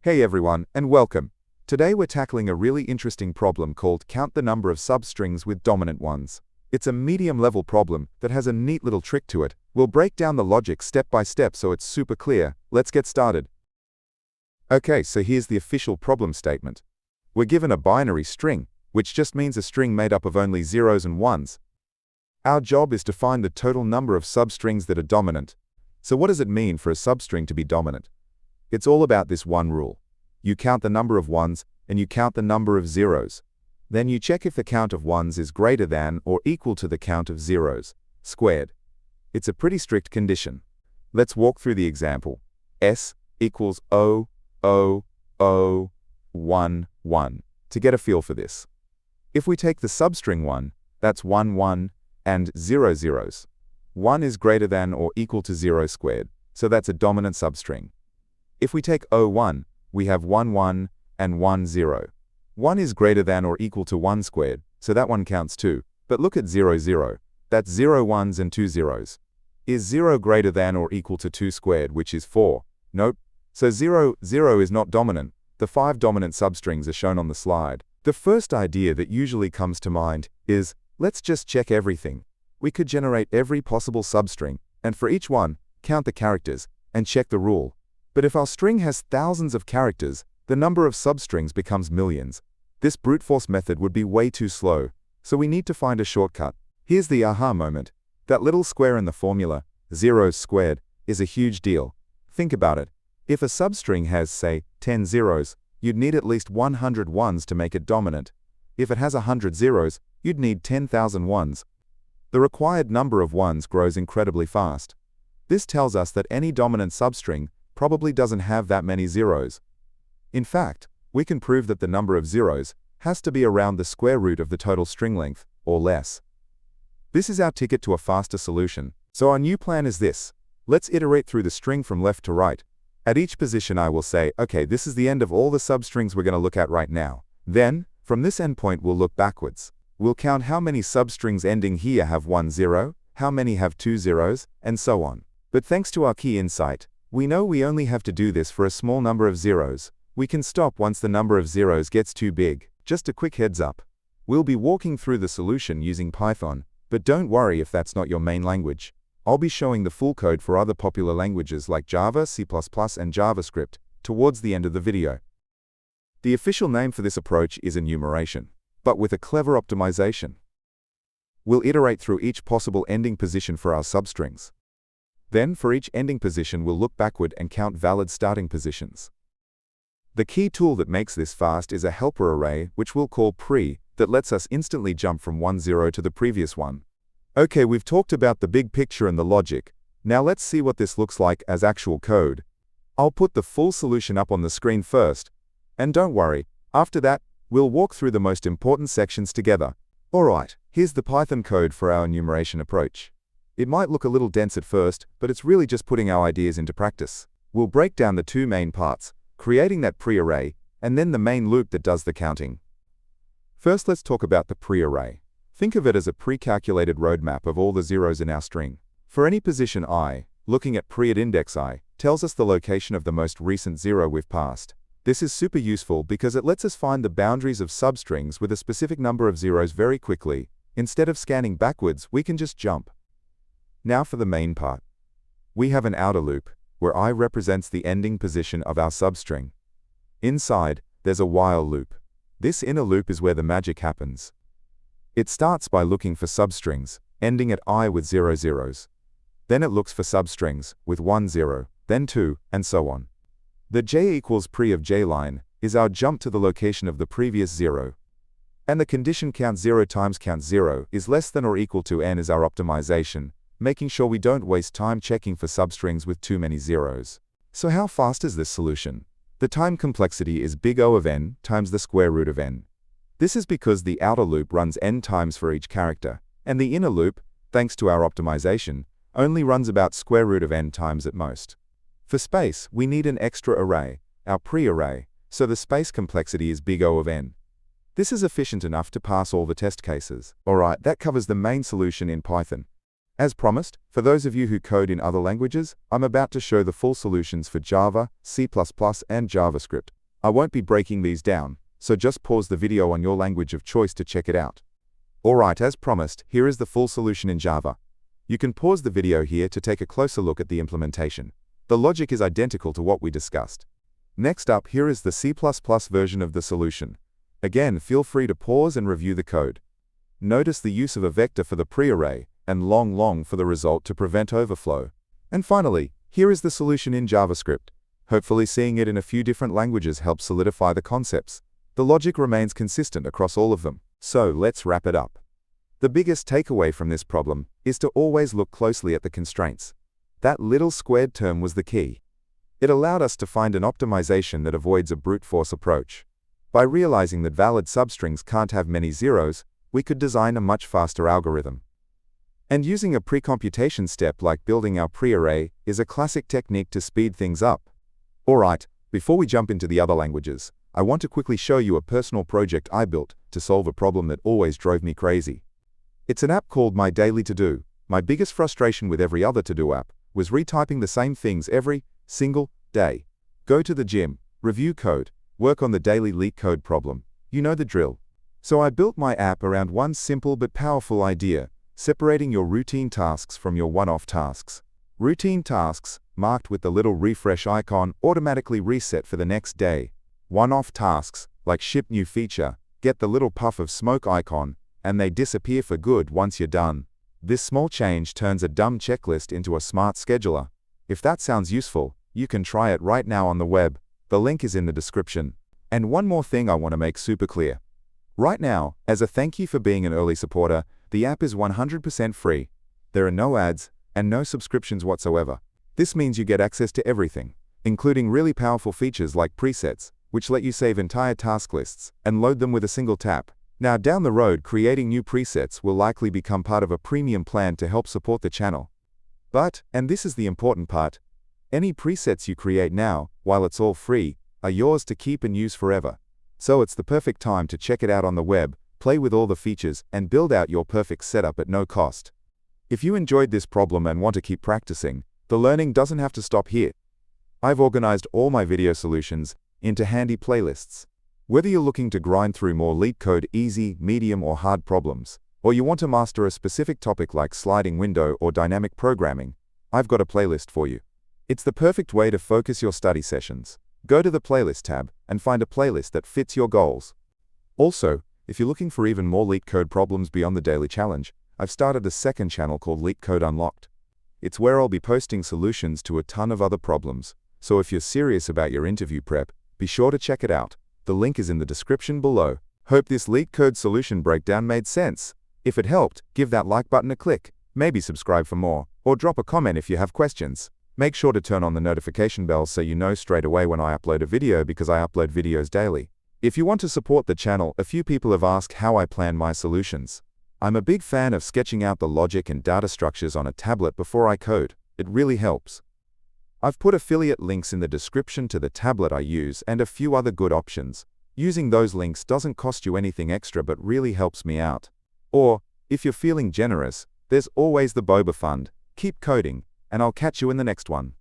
Hey everyone, and welcome. Today we're tackling a really interesting problem called count the number of substrings with dominant ones. It's a medium-level problem that has a neat little trick to it. We'll break down the logic step by step so it's super clear. Let's get started. Okay, so here's the official problem statement. We're given a binary string, which just means a string made up of only zeros and ones. Our job is to find the total number of substrings that are dominant. So what does it mean for a substring to be dominant? It's all about this one rule. You count the number of ones and you count the number of zeros. Then you check if the count of ones is greater than or equal to the count of zeros, squared. It's a pretty strict condition. Let's walk through the example. S equals 0, 0, 0, 1, 1, to get a feel for this. If we take the substring 1, that's 1, 1, and 0 zeros. 1 is greater than or equal to 0 squared, so that's a dominant substring. If we take 0, 1, we have 1, 1, and 1, 0. 1 is greater than or equal to 1 squared, so that one counts too. But look at 0, 0. That's 0 ones and 2 zeros. Is 0 greater than or equal to 2 squared, which is 4? Nope. So 0, 0 is not dominant. The 5 dominant substrings are shown on the slide. The first idea that usually comes to mind is, let's just check everything. We could generate every possible substring, and for each one, count the characters, and check the rule. But if our string has thousands of characters, the number of substrings becomes millions. This brute force method would be way too slow, so we need to find a shortcut. Here's the aha moment. That little square in the formula, zeros squared, is a huge deal. Think about it. If a substring has, say, 10 zeros, you'd need at least 100 ones to make it dominant. If it has 100 zeros, you'd need 10,000 ones. The required number of ones grows incredibly fast. This tells us that any dominant substring probably doesn't have that many zeros. In fact, we can prove that the number of zeros has to be around the square root of the total string length, or less. This is our ticket to a faster solution. So our new plan is this. Let's iterate through the string from left to right. At each position I will say, okay, this is the end of all the substrings we're going to look at right now. Then, from this endpoint we'll look backwards. We'll count how many substrings ending here have 1 0, how many have 2 zeros, and so on. But thanks to our key insight, we know we only have to do this for a small number of zeros. We can stop once the number of zeros gets too big. Just a quick heads up. We'll be walking through the solution using Python, but don't worry if that's not your main language. I'll be showing the full code for other popular languages like Java, C++, and JavaScript towards the end of the video. The official name for this approach is enumeration, but with a clever optimization. We'll iterate through each possible ending position for our substrings. Then, for each ending position, we'll look backward and count valid starting positions. The key tool that makes this fast is a helper array, which we'll call pre, that lets us instantly jump from 1 0 to the previous one. Okay, we've talked about the big picture and the logic. Now let's see what this looks like as actual code. I'll put the full solution up on the screen first. And don't worry, after that, we'll walk through the most important sections together. Alright, here's the Python code for our enumeration approach. It might look a little dense at first, but it's really just putting our ideas into practice. We'll break down the two main parts, creating that pre-array, and then the main loop that does the counting. First, let's talk about the pre-array. Think of it as a pre-calculated roadmap of all the zeros in our string. For any position I, looking at pre@index I, tells us the location of the most recent zero we've passed. This is super useful because it lets us find the boundaries of substrings with a specific number of zeros very quickly. Instead of scanning backwards, we can just jump. Now for the main part. We have an outer loop, where I represents the ending position of our substring. Inside, there's a while loop. This inner loop is where the magic happens. It starts by looking for substrings, ending at I with 0 zeros. Then it looks for substrings, with 1 0, then 2, and so on. The j equals pre of j line is our jump to the location of the previous 0. And the condition count 0 times count 0 is less than or equal to n is our optimization, making sure we don't waste time checking for substrings with too many zeros. So how fast is this solution? The time complexity is big O of n times the square root of n. This is because the outer loop runs n times for each character, and the inner loop, thanks to our optimization, only runs about square root of n times at most. For space, we need an extra array, our pre-array, so the space complexity is big O of n. This is efficient enough to pass all the test cases. Alright, that covers the main solution in Python. As promised, for those of you who code in other languages, I'm about to show the full solutions for Java, C++, and JavaScript. I won't be breaking these down, so just pause the video on your language of choice to check it out. Alright, as promised, here is the full solution in Java. You can pause the video here to take a closer look at the implementation. The logic is identical to what we discussed. Next up, here is the C++ version of the solution. Again, feel free to pause and review the code. Notice the use of a vector for the pre-array, and long for the result to prevent overflow. And finally, here is the solution in JavaScript. Hopefully seeing it in a few different languages helps solidify the concepts. The logic remains consistent across all of them. So let's wrap it up. The biggest takeaway from this problem is to always look closely at the constraints. That little squared term was the key. It allowed us to find an optimization that avoids a brute force approach. By realizing that valid substrings can't have many zeros, we could design a much faster algorithm. And using a precomputation step like building our pre-array is a classic technique to speed things up. Alright, before we jump into the other languages, I want to quickly show you a personal project I built to solve a problem that always drove me crazy. It's an app called My Daily To-Do. My biggest frustration with every other to-do app was retyping the same things every single day. Go to the gym, review code, work on the daily Leetcode problem. You know the drill. So I built my app around one simple but powerful idea: separating your routine tasks from your one-off tasks. Routine tasks, marked with the little refresh icon, automatically reset for the next day. One-off tasks, like ship new feature, get the little puff of smoke icon, and they disappear for good once you're done. This small change turns a dumb checklist into a smart scheduler. If that sounds useful, you can try it right now on the web. The link is in the description. And one more thing I want to make super clear. Right now, as a thank you for being an early supporter, the app is 100% free. There are no ads and no subscriptions whatsoever. This means you get access to everything, including really powerful features like presets, which let you save entire task lists and load them with a single tap. Now, down the road, creating new presets will likely become part of a premium plan to help support the channel. But, and this is the important part, any presets you create now, while it's all free, are yours to keep and use forever. So it's the perfect time to check it out on the web, play with all the features, and build out your perfect setup at no cost. If you enjoyed this problem and want to keep practicing, the learning doesn't have to stop here. I've organized all my video solutions into handy playlists. Whether you're looking to grind through more Leetcode easy, medium, or hard problems, or you want to master a specific topic like sliding window or dynamic programming, I've got a playlist for you. It's the perfect way to focus your study sessions. Go to the Playlist tab and find a playlist that fits your goals. Also, if you're looking for even more Leetcode problems beyond the daily challenge, I've started a second channel called Leetcode Unlocked. It's where I'll be posting solutions to a ton of other problems. So if you're serious about your interview prep, be sure to check it out. The link is in the description below. Hope this Leetcode solution breakdown made sense. If it helped, give that like button a click, maybe subscribe for more, or drop a comment if you have questions. Make sure to turn on the notification bell so you know straight away when I upload a video, because I upload videos daily. If you want to support the channel, a few people have asked how I plan my solutions. I'm a big fan of sketching out the logic and data structures on a tablet before I code. It really helps. I've put affiliate links in the description to the tablet I use and a few other good options. Using those links doesn't cost you anything extra but really helps me out. Or, if you're feeling generous, there's always the Boba Fund. Keep coding, and I'll catch you in the next one.